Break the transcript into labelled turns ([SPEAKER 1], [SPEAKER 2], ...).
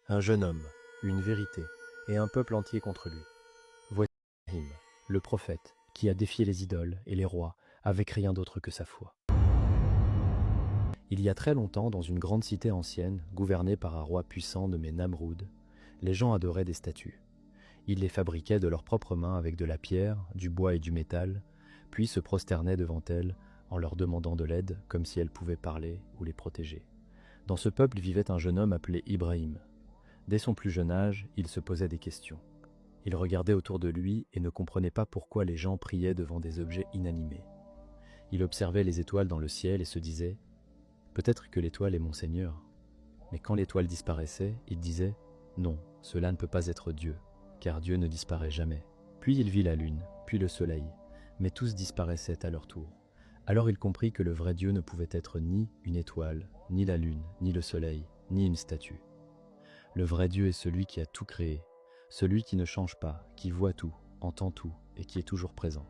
[SPEAKER 1] Un jeune homme, une vérité, et un peuple entier contre lui. Voici Ibrahim, le prophète, qui a défié les idoles et les rois avec rien d'autre que sa foi. Il y a très longtemps, dans une grande cité ancienne, gouvernée par un roi puissant nommé Namroud, les gens adoraient des statues. Ils les fabriquaient de leurs propres mains avec de la pierre, du bois et du métal, puis se prosternaient devant elles en leur demandant de l'aide comme si elles pouvaient parler ou les protéger. Dans ce peuple vivait un jeune homme appelé Ibrahim. Dès son plus jeune âge, il se posait des questions. Il regardait autour de lui et ne comprenait pas pourquoi les gens priaient devant des objets inanimés. Il observait les étoiles dans le ciel et se disait « Peut-être que l'étoile est mon Seigneur ». Mais quand l'étoile disparaissait, il disait « Non, cela ne peut pas être Dieu, car Dieu ne disparaît jamais ». Puis il vit la lune, puis le soleil, mais tous disparaissaient à leur tour. Alors il comprit que le vrai Dieu ne pouvait être ni une étoile, ni la lune, ni le soleil, ni une statue. Le vrai Dieu est celui qui a tout créé, celui qui ne change pas, qui voit tout, entend tout et qui est toujours présent.